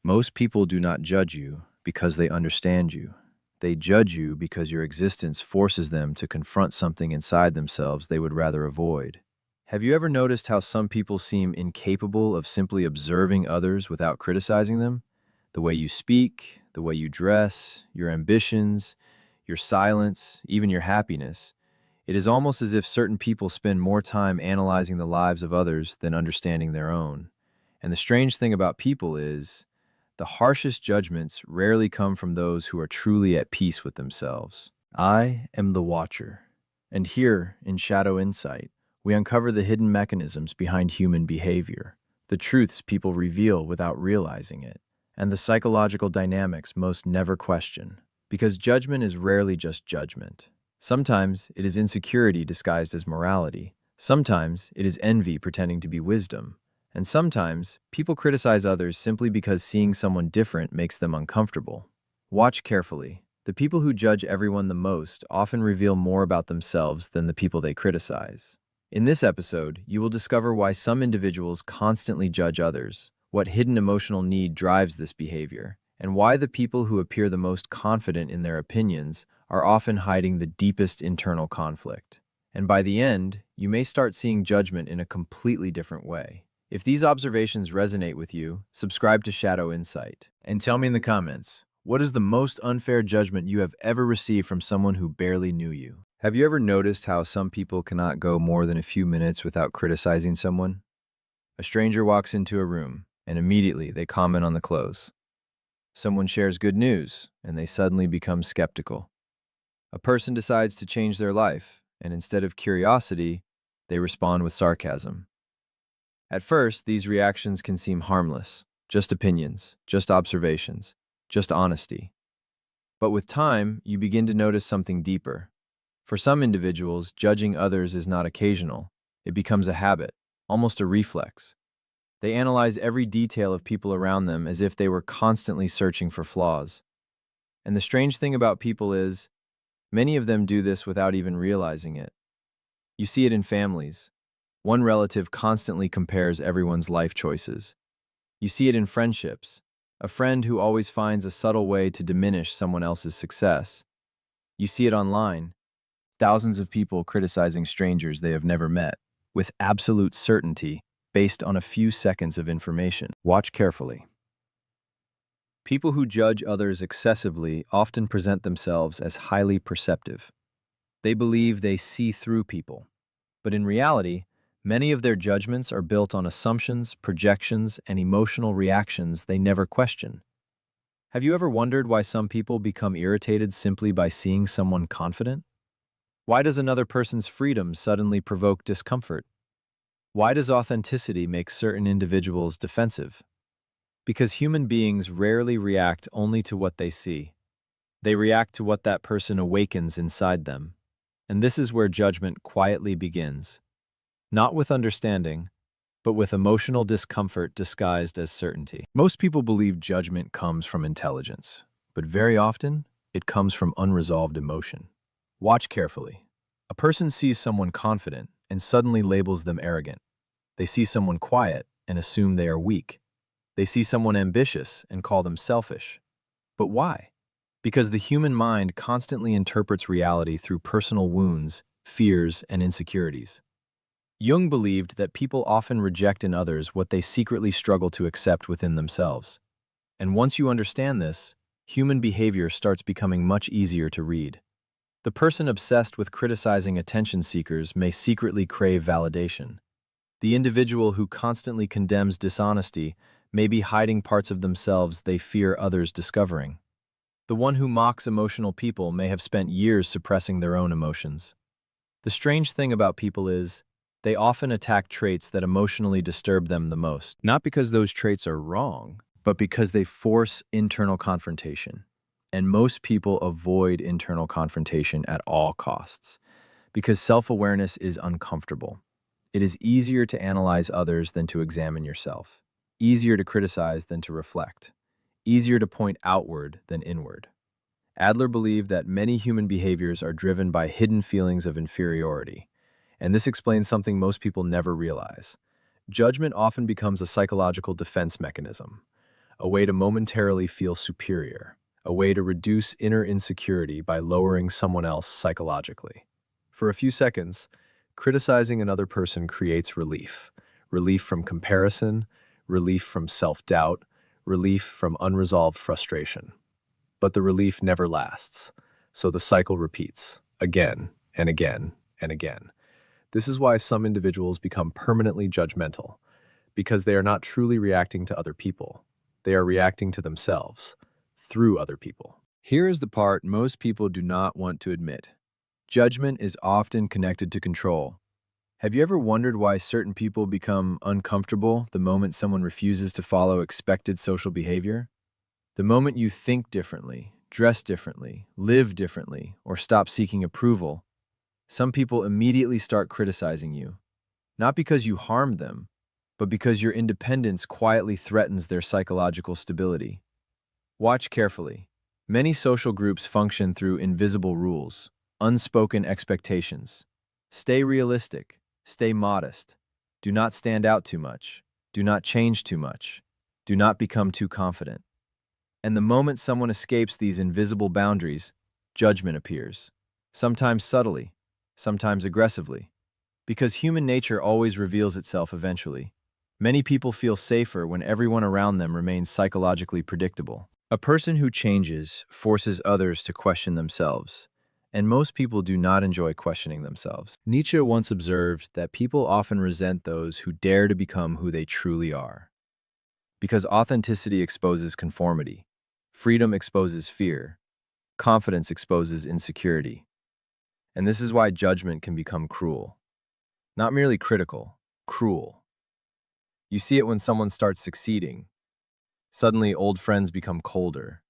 Most people do not judge you because they understand you. They judge you because your existence forces them to confront something inside themselves they would rather avoid. Have you ever noticed how some people seem incapable of simply observing others without criticizing them? The way you speak, the way you dress, your ambitions, your silence, even your happiness. It is almost as if certain people spend more time analyzing the lives of others than understanding their own. And the strange thing about people is, the harshest judgments rarely come from those who are truly at peace with themselves. I am the Watcher, and here, in Shadow Insight, we uncover the hidden mechanisms behind human behavior, the truths people reveal without realizing it, and the psychological dynamics most never question. Because judgment is rarely just judgment. Sometimes it is insecurity disguised as morality. Sometimes it is envy pretending to be wisdom. And sometimes, people criticize others simply because seeing someone different makes them uncomfortable. Watch carefully. The people who judge everyone the most often reveal more about themselves than the people they criticize. In this episode, you will discover why some individuals constantly judge others, what hidden emotional need drives this behavior, and why the people who appear the most confident in their opinions are often hiding the deepest internal conflict. And by the end, you may start seeing judgment in a completely different way. If these observations resonate with you, subscribe to Shadow Insight. And tell me in the comments, what is the most unfair judgment you have ever received from someone who barely knew you? Have you ever noticed how some people cannot go more than a few minutes without criticizing someone? A stranger walks into a room, and immediately they comment on the clothes. Someone shares good news, and they suddenly become skeptical. A person decides to change their life, and instead of curiosity, they respond with sarcasm. At first, these reactions can seem harmless, just opinions, just observations, just honesty. But with time, you begin to notice something deeper. For some individuals, judging others is not occasional. It becomes a habit, almost a reflex. They analyze every detail of people around them as if they were constantly searching for flaws. And the strange thing about people is, many of them do this without even realizing it. You see it in families. One relative constantly compares everyone's life choices. You see it in friendships. A friend who always finds a subtle way to diminish someone else's success. You see it online. Thousands of people criticizing strangers they have never met, with absolute certainty, based on a few seconds of information. Watch carefully. People who judge others excessively often present themselves as highly perceptive. They believe they see through people. But in reality, many of their judgments are built on assumptions, projections, and emotional reactions they never question. Have you ever wondered why some people become irritated simply by seeing someone confident? Why does another person's freedom suddenly provoke discomfort? Why does authenticity make certain individuals defensive? Because human beings rarely react only to what they see. They react to what that person awakens inside them. And this is where judgment quietly begins. Not with understanding, but with emotional discomfort disguised as certainty. Most people believe judgment comes from intelligence, but very often, it comes from unresolved emotion. Watch carefully. A person sees someone confident and suddenly labels them arrogant. They see someone quiet and assume they are weak. They see someone ambitious and call them selfish. But why? Because the human mind constantly interprets reality through personal wounds, fears, and insecurities. Jung believed that people often reject in others what they secretly struggle to accept within themselves. And once you understand this, human behavior starts becoming much easier to read. The person obsessed with criticizing attention seekers may secretly crave validation. The individual who constantly condemns dishonesty may be hiding parts of themselves they fear others discovering. The one who mocks emotional people may have spent years suppressing their own emotions. The strange thing about people is, they often attack traits that emotionally disturb them the most, not because those traits are wrong, but because they force internal confrontation. And most people avoid internal confrontation at all costs, because self-awareness is uncomfortable. It is easier to analyze others than to examine yourself, easier to criticize than to reflect, easier to point outward than inward. Adler believed that many human behaviors are driven by hidden feelings of inferiority, and this explains something most people never realize. Judgment often becomes a psychological defense mechanism. a way to momentarily feel superior, a way to reduce inner insecurity by lowering someone else psychologically. For a few seconds, criticizing another person creates relief. Relief from comparison, relief from self-doubt, relief from unresolved frustration. But the relief never lasts, so the cycle repeats, again and again and again. This is why some individuals become permanently judgmental, because they are not truly reacting to other people. They are reacting to themselves, through other people. Here is the part most people do not want to admit. Judgment is often connected to control. Have you ever wondered why certain people become uncomfortable the moment someone refuses to follow expected social behavior? The moment you think differently, dress differently, live differently, or stop seeking approval, some people immediately start criticizing you. Not because you harmed them, but because your independence quietly threatens their psychological stability. Watch carefully. Many social groups function through invisible rules, unspoken expectations. Stay realistic. Stay modest. Do not stand out too much. Do not change too much. Do not become too confident. And the moment someone escapes these invisible boundaries, judgment appears. Sometimes subtly, sometimes aggressively. Because human nature always reveals itself eventually. Many people feel safer when everyone around them remains psychologically predictable. A person who changes forces others to question themselves, and most people do not enjoy questioning themselves. Nietzsche once observed that people often resent those who dare to become who they truly are. Because authenticity exposes conformity, freedom exposes fear, confidence exposes insecurity. And this is why judgment can become cruel. Not merely critical, cruel. You see it when someone starts succeeding. Suddenly, old friends become colder.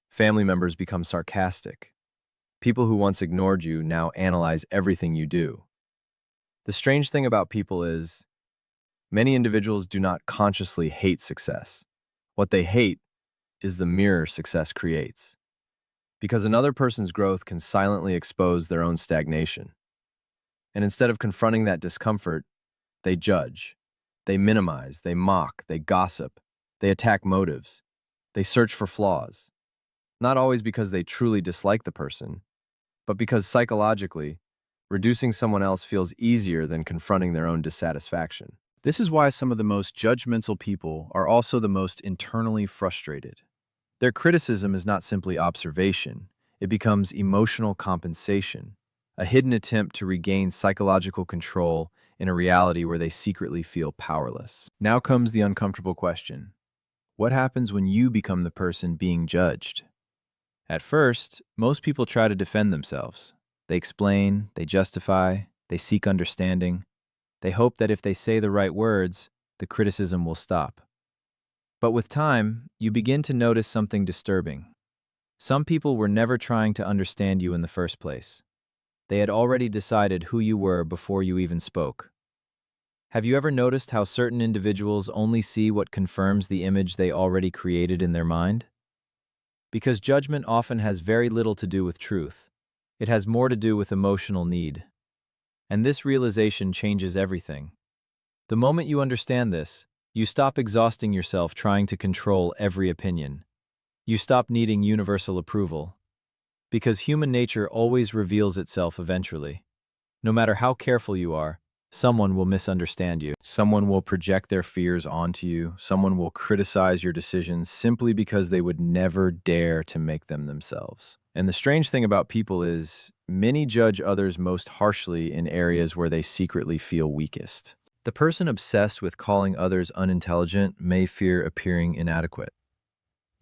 Family members become sarcastic. People who once ignored you now analyze everything you do. The strange thing about people is, many individuals do not consciously hate success. What they hate is the mirror success creates. Because another person's growth can silently expose their own stagnation. And instead of confronting that discomfort, they judge. They minimize, they mock, they gossip, they attack motives, they search for flaws. Not always because they truly dislike the person, but because psychologically, reducing someone else feels easier than confronting their own dissatisfaction. This is why some of the most judgmental people are also the most internally frustrated. Their criticism is not simply observation, it becomes emotional compensation, a hidden attempt to regain psychological control in a reality where they secretly feel powerless. Now comes the uncomfortable question. What happens when you become the person being judged? At first, most people try to defend themselves. They explain, they justify, they seek understanding. They hope that if they say the right words, the criticism will stop. But with time, you begin to notice something disturbing. Some people were never trying to understand you in the first place. They had already decided who you were before you even spoke. Have you ever noticed how certain individuals only see what confirms the image they already created in their mind? Because judgment often has very little to do with truth. It has more to do with emotional need. And this realization changes everything. The moment you understand this, you stop exhausting yourself trying to control every opinion. You stop needing universal approval. Because human nature always reveals itself eventually. No matter how careful you are, someone will misunderstand you. Someone will project their fears onto you. Someone will criticize your decisions simply because they would never dare to make them themselves. And the strange thing about people is, many judge others most harshly in areas where they secretly feel weakest. The person obsessed with calling others unintelligent may fear appearing inadequate.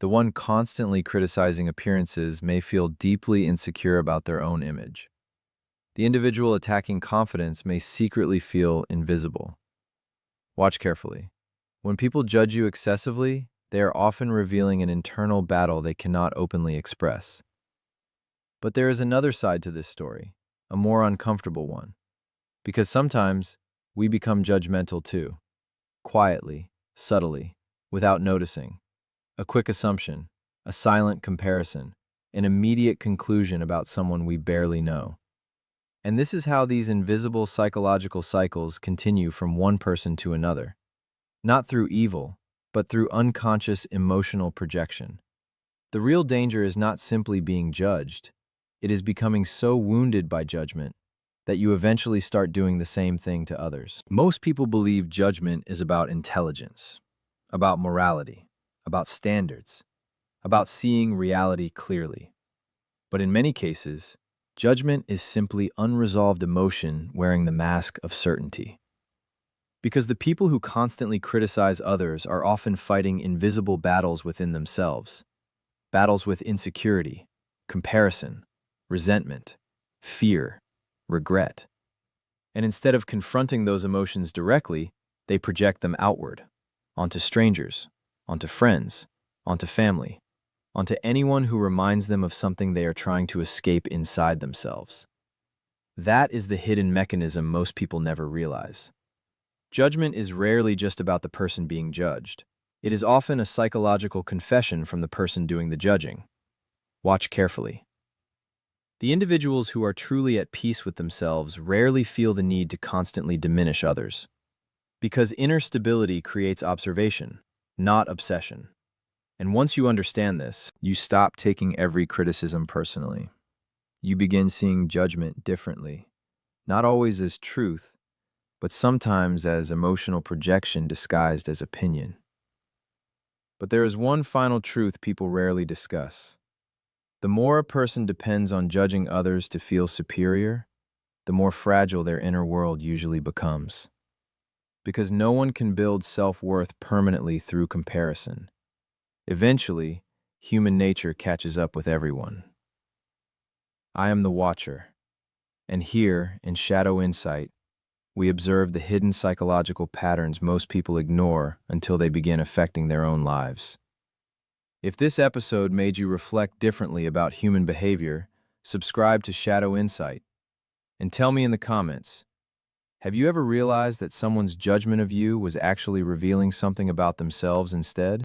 The one constantly criticizing appearances may feel deeply insecure about their own image. The individual attacking confidence may secretly feel invisible. Watch carefully. When people judge you excessively, they are often revealing an internal battle they cannot openly express. But there is another side to this story, a more uncomfortable one. Because sometimes we become judgmental too, quietly, subtly, without noticing. A quick assumption, a silent comparison, an immediate conclusion about someone we barely know. And this is how these invisible psychological cycles continue from one person to another. Not through evil, but through unconscious emotional projection. The real danger is not simply being judged, it is becoming so wounded by judgment that you eventually start doing the same thing to others. Most people believe judgment is about intelligence, about morality, about standards, about seeing reality clearly. But in many cases, judgment is simply unresolved emotion wearing the mask of certainty. Because the people who constantly criticize others are often fighting invisible battles within themselves, battles with insecurity, comparison, resentment, fear, regret. And instead of confronting those emotions directly, they project them outward, onto strangers, onto friends, onto family, onto anyone who reminds them of something they are trying to escape inside themselves. That is the hidden mechanism most people never realize. Judgment is rarely just about the person being judged. It is often a psychological confession from the person doing the judging. Watch carefully. The individuals who are truly at peace with themselves rarely feel the need to constantly diminish others. Because inner stability creates observation, not obsession. And once you understand this, you stop taking every criticism personally. You begin seeing judgment differently, not always as truth, but sometimes as emotional projection disguised as opinion. But there is one final truth people rarely discuss. The more a person depends on judging others to feel superior, the more fragile their inner world usually becomes. Because no one can build self-worth permanently through comparison. Eventually, human nature catches up with everyone. I am the watcher, and here, in Shadow Insight, we observe the hidden psychological patterns most people ignore until they begin affecting their own lives. If this episode made you reflect differently about human behavior, subscribe to Shadow Insight and tell me in the comments, have you ever realized that someone's judgment of you was actually revealing something about themselves instead?